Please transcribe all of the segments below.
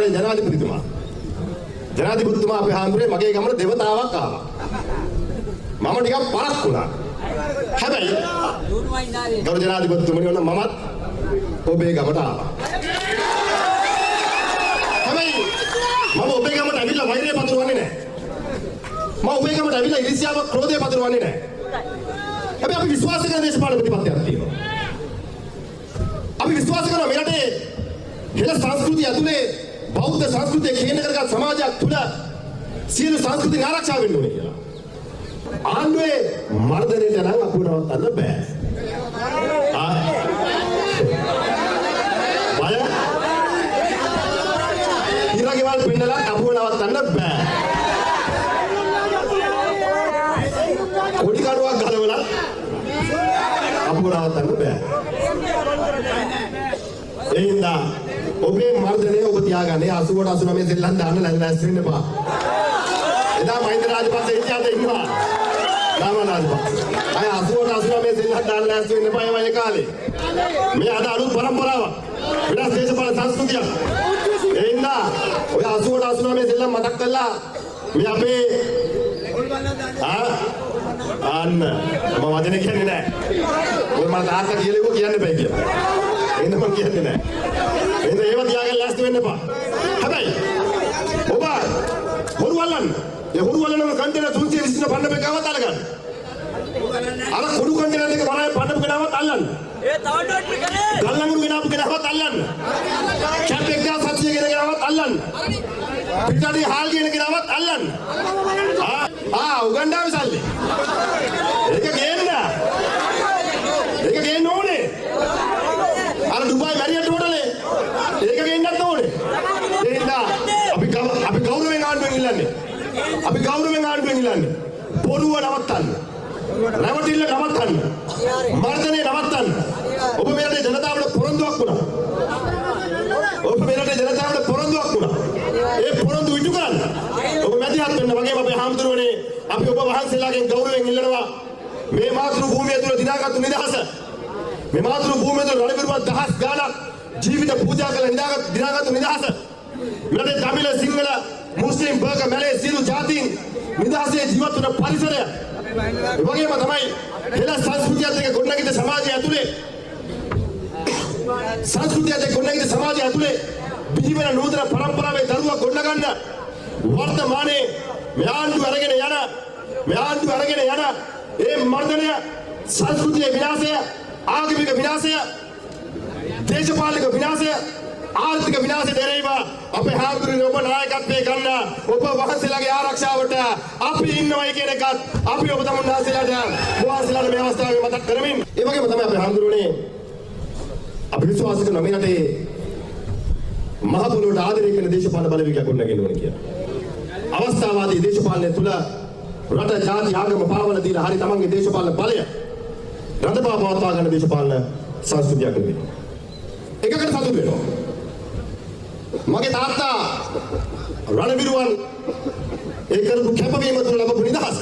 ජපානයේ ජනාධිපතිතුමා අපේ හාමුදුරේ මගේ ගමට දෙවතාවක් ආවා. මම ටිකක් පරක් වුණා. හැබැයි ගෞරව ජනාධිපතිතුමනි වුණා මමත් ඔබේ ගමට ආවා. හැබැයි මම ඔබේ ගමට ඇවිල්ලා වෛරය පතුරවන්නේ නැහැ. මම ඔබේ ගමට ඇවිල්ලා ඉරිසියාව ක්‍රෝධය පතුරවන්නේ නැහැ. හැබැයි අපි විශ්වාස කරන දේශපාලන ප්‍රතිපත්තියක් තියෙනවා. අපි විශ්වාස කරනවා මේ රටේ හෙළ සංස්කෘතිය ඇතුලේ බෞද්ධ සංස්කෘතිය කේන්ද්‍ර කරගත් සමාජයක් තුළ සියලු සංස්කෘතිය ආරක්ෂා වෙන්න ඕනේ කියලා. ආණ්ඩුවේ මර්ධනයට නම් අපුව නවත්තන්න බෑ. ඉරගෙවල් පින්නලා අපුව නවත්තන්න බෑ. කොඩි කඩුවක් ගලවලා අපුව නවත්තන්න බෑ. ඒ හින්දා ඔබේ මර්ධනය ඔබ තියාගන්නේ 80 89 සෙල්ලම් දාන්න ලැස්ති වෙන්න එපා. එදා මහින්ද රාජපක්ෂ ඉතිහාසයේ ඉන්නවා. නාම රාජපක්ෂ. අය 80 89 සෙල්ලම් දාන්න ලැස්ති වෙන්න එපා ඒ කාලේ. මේ අද අලුත් පරම්පරාවක්. වෙනස් දේශපාලන සංස්කෘතියක්. ඒ හින්දා ඔය 80 89 සෙල්ලම් මතක් කරලා මේ අපේ අන්න මම වදනේ කියන්නේ නැහැ. ඔය මම තාත්තා කියලා කියන්න බෑ කියලා. එහෙනම් මම කියන්නේ නැහැ. එහෙනම් ඒව තියාගෙන ලෑස්ති වෙන්න එපා. හැබැයි ඔබ හොරු වල්ලන්න. ඒ හොරු වල්ලනම කන්ටේනර් 320 පණ්ඩපේ ගාවත් අල්ලගන්න. අර කුඩු කන්ටේනර් දෙක වරාය පණ්ඩපේ ගාවත් අල්ලන්න. ඒ තවඩොට් කරේ. ගල්ලඟුරු ගෙනාපු කෙනාවත් අල්ලන්න. කැප් 1700 ගෙනාවත් අල්ලන්න. පිටාදී හාල් කියන කෙනාවත් අල්ලන්න. උගන්ඩාවේ සල්ලි. ඒක ගේන්න. ඒක ගේන්න ඕනේ. අර දුබායි මැරියට් හොටලේ. ඒක ගේන්නත් ඕනේ. එහෙනම් අපි ගෞරවයෙන් ආණ්ඩුවෙන් ඉල්ලන්නේ. අපි ගෞරවයෙන් ආණ්ඩුවෙන් ඉල්ලන්නේ. පොරුව නවත්තන්න. රැවටිල්ල නවත්තන්න. මර්ධනය නවත්තන්න. ඔබ මේ රටේ ජනතාවට පොරොන්දුවක් වුණා. ඔබ මේ රටේ ජනතාවට පොරොන්දුවක් වුණා. ඒ පොරොන්දු ඉටු කරන්න. ඔබ මැදිහත් වෙන්න වගේම අපේ හාමුදුරුවනේ අපි ඔබ වහන්සේලාගෙන් ගෞරවයෙන් ඉල්ලනවා මේ මාතෘ භූමිය තුල දිනාගත්තු නිදහස මේ මාතෘ භූමිය තුල රණවිරුවන් දහස් ගාණක් ජීවිත පූජා කළ දිනාගත්තු නිදහස මෙතන තමිල සිංහල මුස්ලිම් බර්ග මැලේ සියලු ජාතීන් නිදහසේ ජීවත් වන පරිසරය ඒ වගේම තමයි හෙළ සංස්කෘතියත් එක්ක ගොඩනැගිච්ච සමාජය ඇතුලේ බිහිවෙන නූතන පරම්පරාවේ දරුවා ගොඩනගන්න වර්තමානයේ මේ ආණ්ඩුව අරගෙන යන ඒ මර්ධනය සංස්කෘතිය විනාශය ආගමික විනාශය දේශපාලනික විනාශය ආර්ථික විනාශය දෙරෙයිව අපේ හාමුදුරුවෝ ඔබ නායකත්වයේ ගන්න ඔබ වහන්සේලාගේ ආරක්ෂාවට අපි ඉන්නවයි කියන එකත් අපි ඔබ වහන්සේලාට මේ අවස්ථාවේ මතක් කරමින් ඒ වගේම තමයි අපේ හාමුදුරුවනේ අපි විශ්වාස කරන මේ රටේ මහ පොළොවට ආදරය කරන දේශපාලන බලවේගයක් ගොඩනගන්න ඕනේ කියලා. අවස්ථාවාදී දේශපාලනය තුළ රට ජාති ආගම පාවන දීලා හරි තමන්ගේ දේශපාලන බලය රටපා පවත්වා ගන්න දේශපාලන සංස්කෘතියක් වෙනවා. එකකට සතුටු වෙනවා. මගේ තාත්තා රණවිරුවන් ඒ කරපු කැපවීම තුළ ලැබපු නිදහස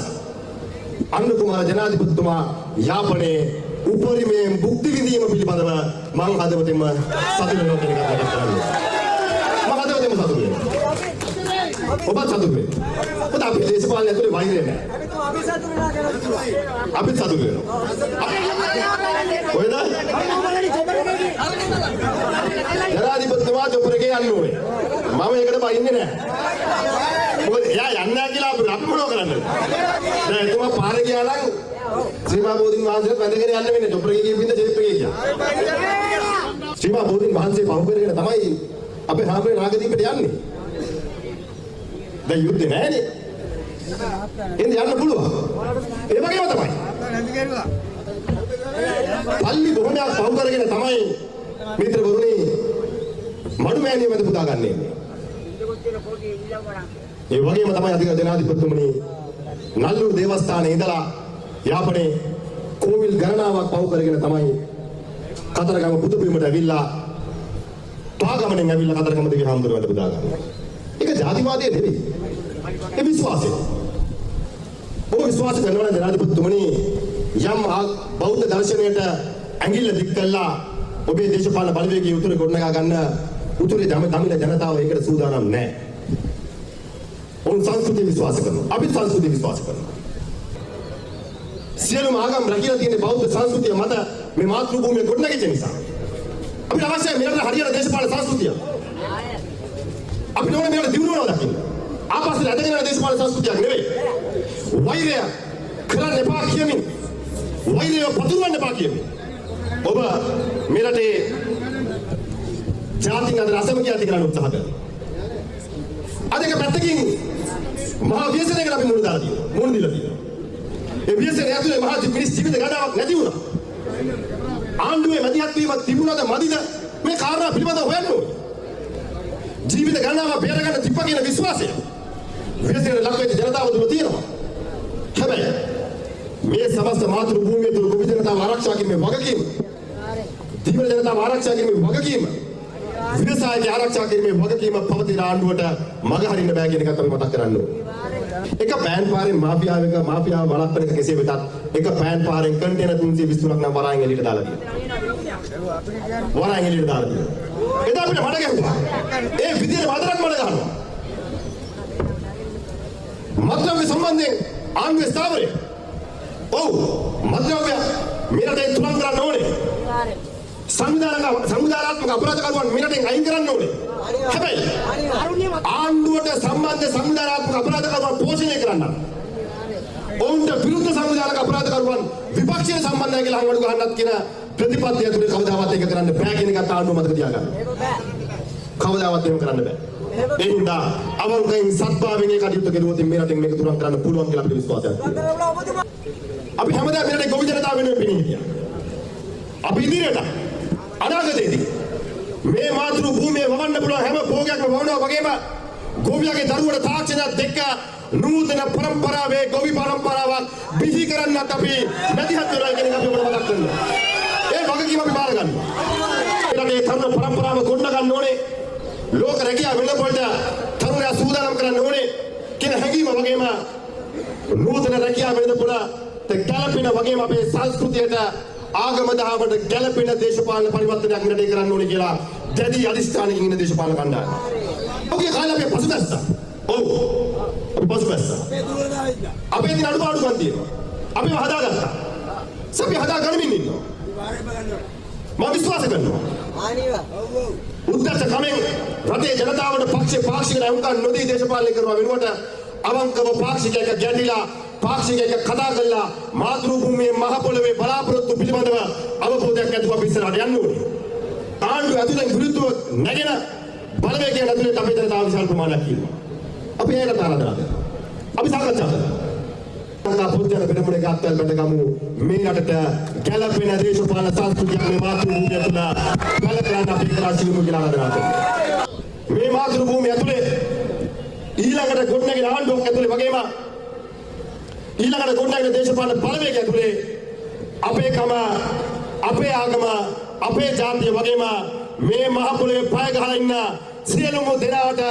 අන්න කුමාර ජනාධිපතිතුමා යාපනයේ උපරිමයෙන් භුක්ති විඳීම පිළිබඳව මම හදවතින්ම සතුටු වෙනවා කියන එක මතක් කරගන්නවා. මම හදවතින්ම සතුටු වෙනවා. ඔබත් සතුටු වෙන්න. ඔබ අපේ දේශපාලනය ඇතුලේ වෛරය නැහැ. අපිත් සතුටු වෙනවා. කොහෙද? ජනාධිපතිතුමා චොපරේ යන්න ඕනේ. මම ඒකට බයින්නේ නැහැ. මොකද එයා යන්නේ නැහැ කියලා අපි මොනව කරන්නද? දැන් එතුමා පාරේ ගියා නම් ශ්‍රීමා බෝධින් වහන්සේට වැඳගෙන යන්න වෙන්නේ චොපරේ ගිහින් බින්ද ජීප් එකේ ගියා. ශ්‍රීමා බෝධින් වහන්සේ පහු කරගෙන තමයි අපේ හාමුදුරේ නාගදීපට යන්නේ. දැන් යුද්ධේ නැහැනේ. එන්න යන්න පුළුවන්. ඒ වගේම තමයි. පල්ලි බොහොමයක් පහු කරගෙන තමයි මිත්‍රවරුනි මඩුමෑණිය මැද පුදාගන්නේ. ඒ වගේම තමයි අධික ජනාධිපතිතුමනි නල්ලුරු දේවස්ථානයේ ඉඳලා යාපනයේ කෝවිල් ගණනාවක් පහු කරගෙන තමයි කතරගම බුදුපිළිමට ඇවිල්ලා පාගමනෙන් ඇවිල්ලා කතරගම දෙවි හාමුදුරුවෝ මැද පුදාගන්නේ. ඒක ජාතිවාදය නෙවෙයි. ඒ විශ්වාසය. ඔබ විශ්වාස කරනවා නම් ජනාධිපතිතුමනි යම් බෞද්ධ දර්ශනයට ඇඟිල්ල දික් කළා ඔබේ දේශපාලන බලවේගයේ උතුර ගොඩනගා ගන්න උතුරේ දමිළ ජනතාව ඒකට සූදානම් නැහැ. ඔවුන් සංස්කෘතිය විශ්වාස කරනවා. අපි සංස්කෘතිය විශ්වාස කරනවා. සියලුම ආගම් රැකිලා තියෙන බෞද්ධ සංස්කෘතිය මත මේ මාතෘ භූමිය ගොඩනැගිච්ච නිසා අපිට අවශ්‍යයි මෙලට හරියට දේශපාලන සංස්කෘතිය. අපිට ඕනේ මේකට දියුණුවනවා දකින්න. ආපස්සට ඇදගෙන යන දේශපාලන සංස්කෘතියක් නෙවෙයි. වෛරය කරන්න එපා කියමින් වෛරය පතුරවන්න එපා කියමින් ඔබ මෙරටේ ජාතින් අතර අසමගිය ඇති කරන්න උත්සාහ කරනවා. අද එක පැත්තකින් මහා ව්‍යසනයකට අපි මුහුණ දාලා තියෙනවා. මුහුණ දීලා තියෙනවා. ඒ ව්‍යසනය ඇතුලේ මහා මිනිස් ජීවිත ගණනාවක් නැති වුණා. ආණ්ඩුවේ මැදිහත් වීමක් තිබුණාද මදිද මේ කාරණා පිළිබඳව හොයන්න ඕනේ. ජීවිත ගණනාවක් බේරගන්න තිබ්බ කියන විශ්වාසය ව්‍යසනයට ලක් වෙච්ච ජනතාව තුළ තියෙනවා. හැබැයි මේ සමස්ත මාතෘ භූමිය තුළ ගොවි ජනතාව ආරක්ෂා කිරීමේ වගකීම දීවල ජනතාව ආරක්ෂා කිරීමේ වගකීම විවසායක ආරක්ෂා කිරීමේ වගකීම පවතින ආණ්ඩුවට මග හරින්න බෑ කියන එකත් අපි මතක් කරන්න ඕනේ. එක පෑන් පාරෙන් මාෆියාව වළක්වන එක කෙසේ වෙතත් එක පෑන් පාරෙන් කන්ටේනර් 323ක් නම් වරායෙන් එළියට දාලා තියෙනවා. වරායෙන් එළියට දාලා තියෙනවා. එදා අපිට මඩ ගැහුවා. ඒ විදියට වදරක් මඩ ගන්නවා. මත්ද්‍රව්‍ය සම්බන්ධයෙන් ආණ්ඩුවේ ස්ථාවරය. ඔව් මත්ද්‍රව්‍ය මෙරටේ තුලං කරන්න ඕනේ. සංවිධානාත්මක අපරාධකරුවන් මෙරටෙන් අයින් කරන්න ඕනේ. හැබැයි ආණ්ඩුවට සම්බන්ධ සංවිධානාත්මක අපරාධකරුවන් පෝෂණය කරන්න. ඔවුන්ට විරුද්ධ සංවිධානක අපරාධකරුවන් විපක්ෂයේ සම්බන්ධයි කියලා හංගඩු ගහන්නත් කියන ප්‍රතිපත්තිය තුනේ කවදාවත් ඒක කරන්න බෑ කියන එකත් ආණ්ඩුව මතක තියාගන්න. කවදාවත් එහෙම කරන්න බෑ. ඒ හින්දා අවංකයෙන් සත්භාවයෙන් ඒ කටයුතු කෙරුවොත් මේ රටෙන් මේක තුරන් කරන්න පුළුවන් කියලා අපිට විශ්වාසයක් තියෙනවා. අපි හැමදාම මෙරටේ ගොවි ජනතාව වෙනුවෙන් පිණින් හිටියා. අපි ඉදිරියට අනාගතයේදී මේ මාතෘ භූමියේ වවන්න පුළුවන් හැම භෝගයක්ම වවනවා වගේම ගොවියගේ දරුවට තාක්ෂණයක් දෙක නූතන පරම්පරාවේ ගොවි පරම්පරාවක් බිහි කරන්නත් අපි මැදිහත් වෙනවා කියන එක අපි ඔබට මතක් කරනවා. ඒ වගකීම අපි බාර ගන්නවා. ඊළඟේ තරුණ පරම්පරාව ගොඩ ගන්න ඕනේ. ලෝක රැකියාව වෙනකොට තරුණයා සූදානම් කරන්න ඕනේ කියන හැඟීම වගේම නූතන රැකියාව වෙනකොට ගැළපෙන වගේම අපේ සංස්කෘතියට ආගම දහමට ගැළපෙන දේශපාලන පරිවර්තනයක් මෙතන කරන්න ඕනේ කියලා දැඩි අධිෂ්ඨානකින් ඉන්න දේශපාලන කණ්ඩායම. ඔගේ කාලේ අපි පසුබැස්සා. ඔව්. අපි පසුබැස්සා. අපේ දින අඩුපාඩුකම් තියෙනවා. අපිව හදාගත්තා. අපි හදාගනිමින් ඉන්නවා. මම විශ්වාස කරනවා. උද්දච්ච කමෙන් රටේ ජනතාවට පාක්ෂික නැවුම්කන් නොදී දේශපාලනය කරනවා වෙනුවට අවංකව පාක්ෂිකයක ගැටිලා පාක්ෂිකයක කතා කළා මාතෘ භූමියේ මහ පොළවේ බලාපොරොත්තු පිළිබඳව අවබෝධයක් ඇතුව අපි ඉස්සරහට යන්න ඕනේ. ආණ්ඩුව ඇතුලෙන් විරුද්ධව නැගෙන බලවේගයන් ඇතුලේ අපේ ජනතාව විශාල ප්‍රමාණයක් ඉන්නවා. අපි ඒකට ආරාධනා කරනවා. අපි සාකච්ඡා කරනවා. පුද්ගල පෙරමුණේ ගාත්තල් බඳගමු මේ රටට ගැළපෙන දේශපාලන සංස්කෘතියක් මේ මාතෘ භූමිය තුළ බලපෑම් අපි කරා සිළුමු කියලා ආරාධනා කරනවා. මේ මාතෘ භූමිය ඇතුලේ ඊළඟට ගොඩනැගෙන ආණ්ඩුවක් ඇතුලේ වගේම ඊළඟට ගොඩනැගෙන දේශපාලන බලවේගය ඇතුලේ අපේකම අපේ ආගම අපේ ජාතිය වගේම මේ මහ පොළවේ පය ගහලා ඉන්න සියලුම දෙනාට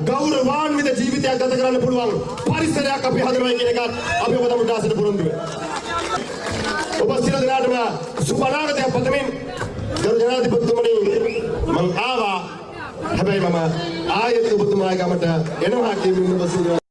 ගෞරවාන්විත ජීවිතයක් ගත කරන්න පුළුවන් පරිසරයක් අපි හදනවා කියන එකත් අපි ඔබ තමයි දාසට පුරුදු වෙනවා. ඔබ සියලු දෙනාටම සුබ අනාගතයක් පතමින් ගරු ජනාධිපතිතුමනි මම ආවා. හැබැයි මම ආයෙත් ඔබතුමාගේ ගමට එනවා කියමින් ඔබ